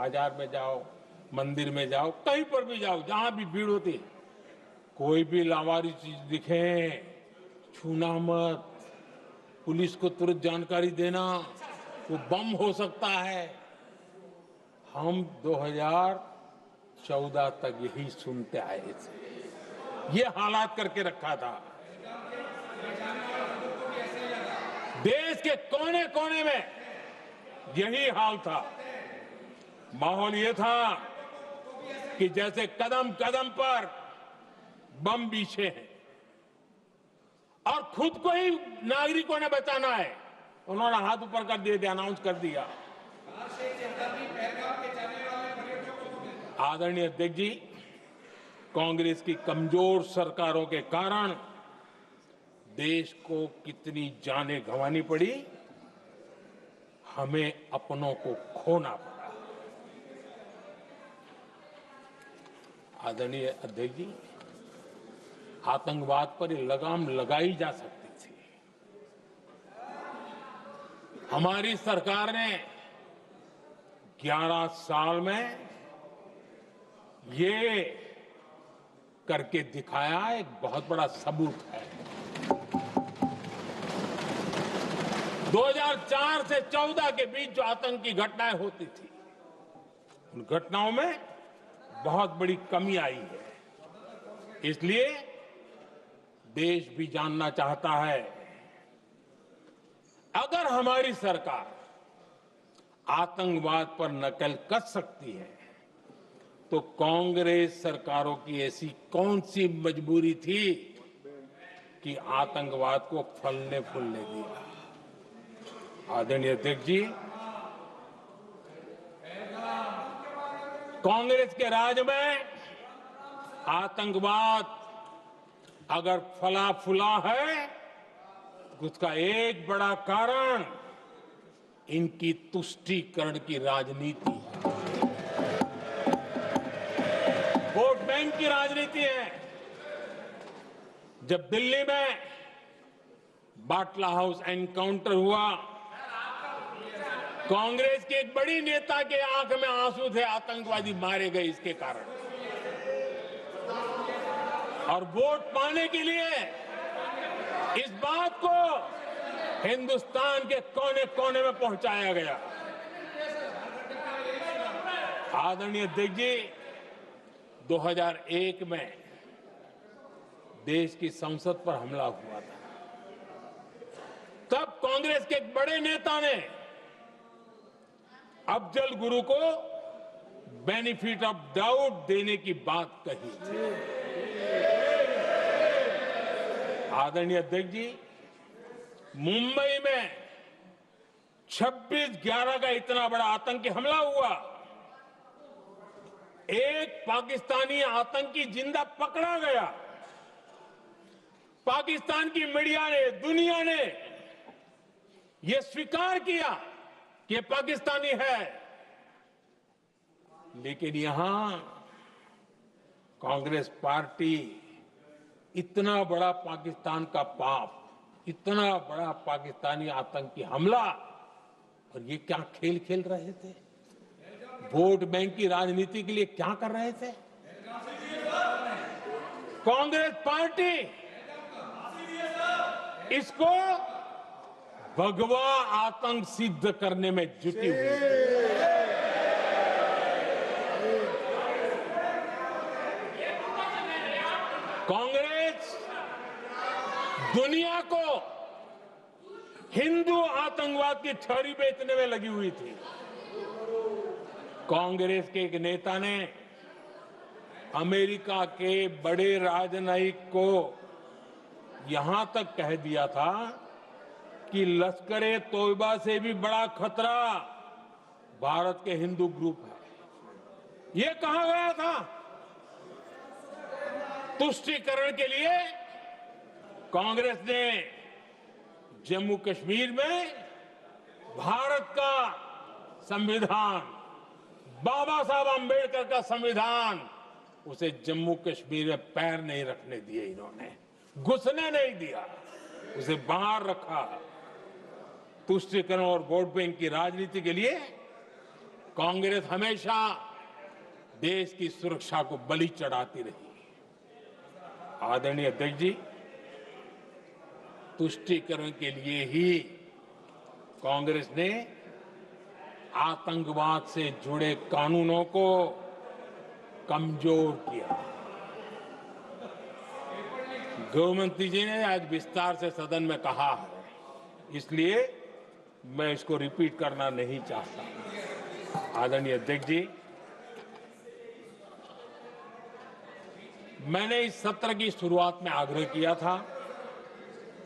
बाजार में जाओ, मंदिर में जाओ, कहीं पर भी जाओ, जहां भी भीड़ होती है, कोई भी लावारिस चीज दिखे, छूना मत। पुलिस को तुरंत जानकारी देना, वो बम हो सकता है। हम 2014 तक यही सुनते आए थे, ये हालात करके रखा था। देश के कोने कोने में यही हाल था। माहौल ये था कि जैसे कदम कदम पर बम बिछे हैं और खुद को ही नागरिकों ने बचाना है। उन्होंने हाथ ऊपर कर दिए थे, अनाउंस कर दिया। आदरणीय अध्यक्ष जी, कांग्रेस की कमजोर सरकारों के कारण देश को कितनी जानें गंवानी पड़ी, हमें अपनों को खोना पड़ा। आदरणीय अध्यक्ष जी, आतंकवाद पर ये लगाम लगाई जा सकती थी। हमारी सरकार ने 11 साल में ये करके दिखाया, एक बहुत बड़ा सबूत है। 2004 से 14 के बीच जो आतंक की घटनाएं होती थी, उन घटनाओं में बहुत बड़ी कमी आई है। इसलिए देश भी जानना चाहता है, अगर हमारी सरकार आतंकवाद पर नकेल कस सकती है, तो कांग्रेस सरकारों की ऐसी कौन सी मजबूरी थी कि आतंकवाद को फलने फूलने दिया। आदरणीय अध्यक्ष जी, कांग्रेस के राज में आतंकवाद अगर फला फूला है, तो उसका एक बड़ा कारण इनकी तुष्टीकरण की राजनीति है, वोट बैंक की राजनीति है। जब दिल्ली में बाटला हाउस एनकाउंटर हुआ, कांग्रेस के एक बड़ी नेता के आंख में आंसू थे, आतंकवादी मारे गए इसके कारण। और वोट पाने के लिए इस बात को हिंदुस्तान के कोने कोने में पहुंचाया गया। आदरणीय अध्यक्ष जी, 2001 में देश की संसद पर हमला हुआ था। तब कांग्रेस के एक बड़े नेता ने अफजल गुरु को बेनिफिट ऑफ डाउट देने की बात कही थी। आदरणीय अध्यक्ष जी, मुंबई में 26/11 का इतना बड़ा आतंकी हमला हुआ, एक पाकिस्तानी आतंकी जिंदा पकड़ा गया। पाकिस्तान की मीडिया ने, दुनिया ने यह स्वीकार किया कि यह पाकिस्तानी है, लेकिन यहां कांग्रेस पार्टी इतना बड़ा पाकिस्तान का पाप, इतना बड़ा पाकिस्तानी आतंकी हमला, और ये क्या खेल खेल रहे थे? वोट बैंक की राजनीति के लिए क्या कर रहे थे? कांग्रेस पार्टी इसको भगवा आतंक सिद्ध करने में जुटी हुई है। कांग्रेस दुनिया को हिंदू आतंकवाद की छड़ी बेचने में लगी हुई थी। कांग्रेस के एक नेता ने अमेरिका के बड़े राजनयिक को यहां तक कह दिया था कि लश्कर-ए तोयबा से भी बड़ा खतरा भारत के हिंदू ग्रुप है। यह कहा गया था। तुष्टीकरण के लिए कांग्रेस ने जम्मू कश्मीर में भारत का संविधान, बाबा साहब आंबेडकर का संविधान, उसे जम्मू कश्मीर में पैर नहीं रखने दिए। इन्होंने घुसने नहीं दिया, उसे बाहर रखा। तुष्टीकरण और वोट बैंक की राजनीति के लिए कांग्रेस हमेशा देश की सुरक्षा को बलि चढ़ाती रही। आदरणीय अध्यक्ष जी, तुष्टीकरण के लिए ही कांग्रेस ने आतंकवाद से जुड़े कानूनों को कमजोर किया। गृहमंत्री जी ने आज विस्तार से सदन में कहा है, इसलिए मैं इसको रिपीट करना नहीं चाहता। आदरणीय अध्यक्ष जी, मैंने इस सत्र की शुरुआत में आग्रह किया था,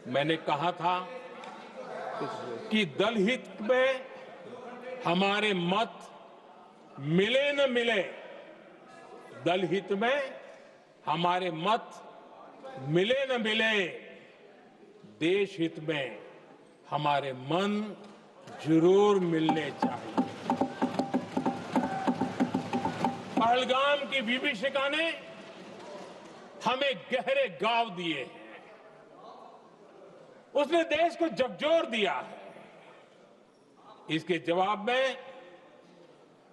मैंने कहा था कि दल हित में हमारे मत मिले न मिले, दल हित में हमारे मत मिले न मिले, देश हित में हमारे मन जरूर मिलने चाहिए। पहलगाम की विभीषिका ने हमें गहरे घाव दिए हैं, उसने देश को झकझोर दिया है। इसके जवाब में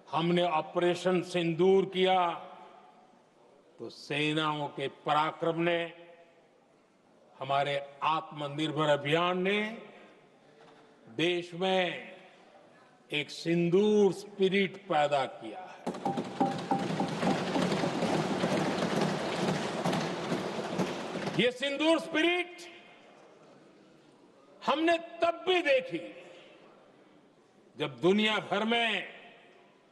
हमने ऑपरेशन सिंदूर किया तो सेनाओं के पराक्रम ने, हमारे आत्मनिर्भर अभियान ने देश में एक सिंदूर स्पिरिट पैदा किया है। ये सिंदूर स्पिरिट हमने तब भी देखी जब दुनिया भर में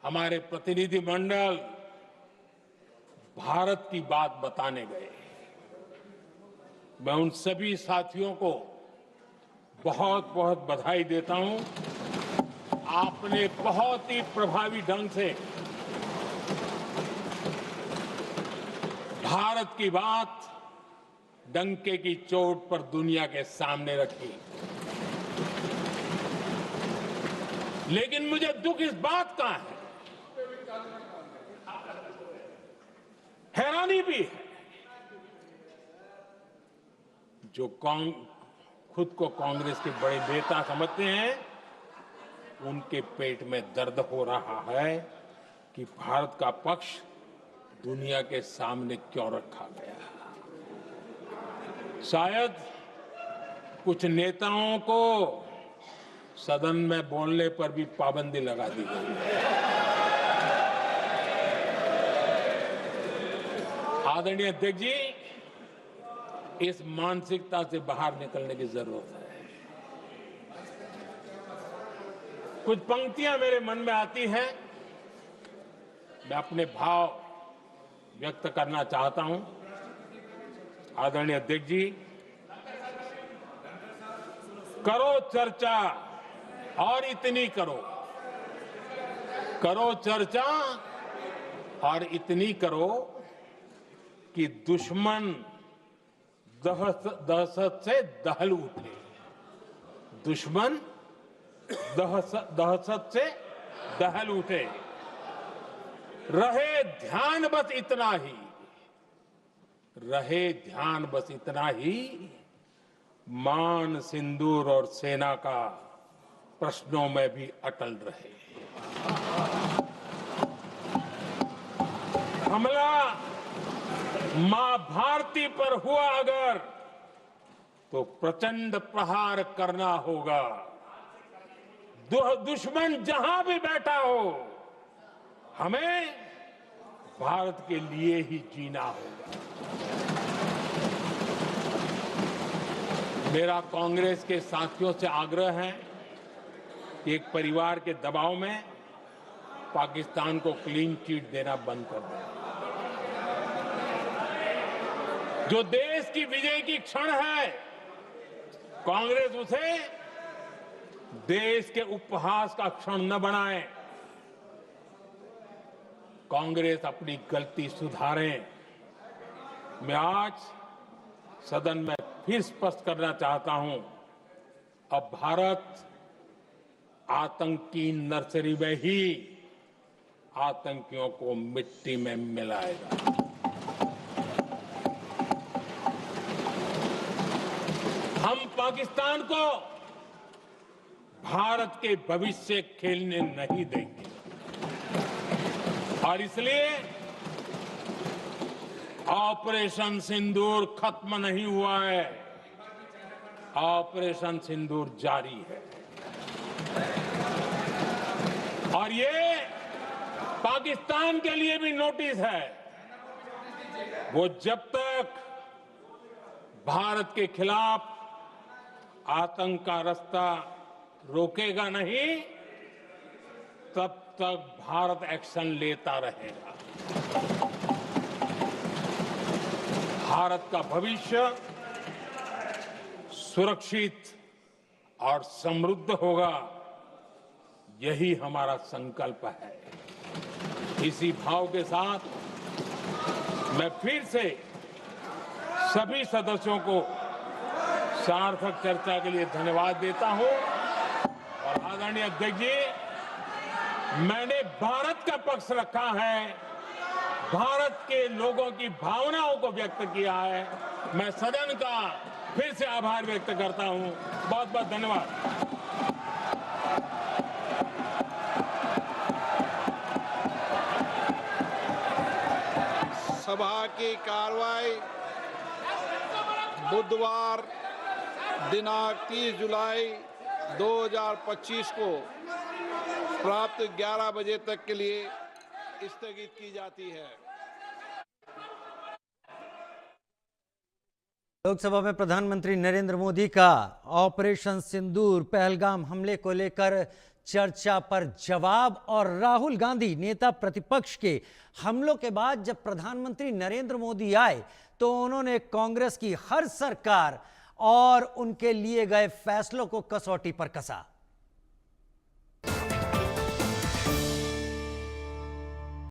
हमारे प्रतिनिधिमंडल भारत की बात बताने गए। मैं उन सभी साथियों को बहुत बहुत बधाई देता हूं। आपने बहुत ही प्रभावी ढंग से भारत की बात डंके की चोट पर दुनिया के सामने रखी। लेकिन मुझे दुख इस बात का है, हैरानी भी है, जो खुद को कांग्रेस के बड़े नेता समझते हैं, उनके पेट में दर्द हो रहा है कि भारत का पक्ष दुनिया के सामने क्यों रखा गया। शायद कुछ नेताओं को सदन में बोलने पर भी पाबंदी लगा दी गई है। आदरणीय अध्यक्ष जी, इस मानसिकता से बाहर निकलने की जरूरत है। कुछ पंक्तियां मेरे मन में आती हैं, मैं अपने भाव व्यक्त करना चाहता हूं। आदरणीय अध्यक्ष जी, करो चर्चा और इतनी करो, करो चर्चा और इतनी करो कि दुश्मन दहशत से दहल उठे, दुश्मन दहशत से दहल उठे। रहे ध्यान बस इतना ही, रहे ध्यान बस इतना ही, मान सिंदूर और सेना का प्रश्नों में भी अटल रहे। हमला मां भारती पर हुआ अगर, तो प्रचंड प्रहार करना होगा। दुश्मन जहां भी बैठा हो, हमें भारत के लिए ही जीना होगा। मेरा कांग्रेस के साथियों से आग्रह है कि एक परिवार के दबाव में पाकिस्तान को क्लीन चिट देना बंद कर दें। जो देश की विजय की क्षण है, कांग्रेस उसे देश के उपहास का क्षण न बनाए। कांग्रेस अपनी गलती सुधारे। मैं आज सदन में फिर स्पष्ट करना चाहता हूं, अब भारत आतंक की नर्सरी में ही आतंकियों को मिट्टी में मिलाएगा। हम पाकिस्तान को भारत के भविष्य खेलने नहीं देंगे। और इसलिए ऑपरेशन सिंदूर खत्म नहीं हुआ है, ऑपरेशन सिंदूर जारी है। और ये पाकिस्तान के लिए भी नोटिस है। वो जब तक भारत के खिलाफ आतंक का रास्ता रोकेगा नहीं, तब तक भारत एक्शन लेता रहेगा। भारत का भविष्य सुरक्षित और समृद्ध होगा, यही हमारा संकल्प है। इसी भाव के साथ मैं फिर से सभी सदस्यों को सार्थक चर्चा के लिए धन्यवाद देता हूं। और आदरणीय अध्यक्ष जी, मैंने भारत का पक्ष रखा है, भारत के लोगों की भावनाओं को व्यक्त किया है। मैं सदन का फिर से आभार व्यक्त करता हूं। बहुत बहुत धन्यवाद। सभा की कार्रवाई बुधवार दिनांक 30 जुलाई 2025 को प्राप्त 11 बजे तक के लिए स्थगित की जाती है। लोकसभा में प्रधानमंत्री नरेंद्र मोदी का ऑपरेशन सिंदूर पहलगाम हमले को लेकर चर्चा पर जवाब। और राहुल गांधी नेता प्रतिपक्ष के हमलों के बाद जब प्रधानमंत्री नरेंद्र मोदी आए तो उन्होंने कांग्रेस की हर सरकार और उनके लिए गए फैसलों को कसौटी पर कसा।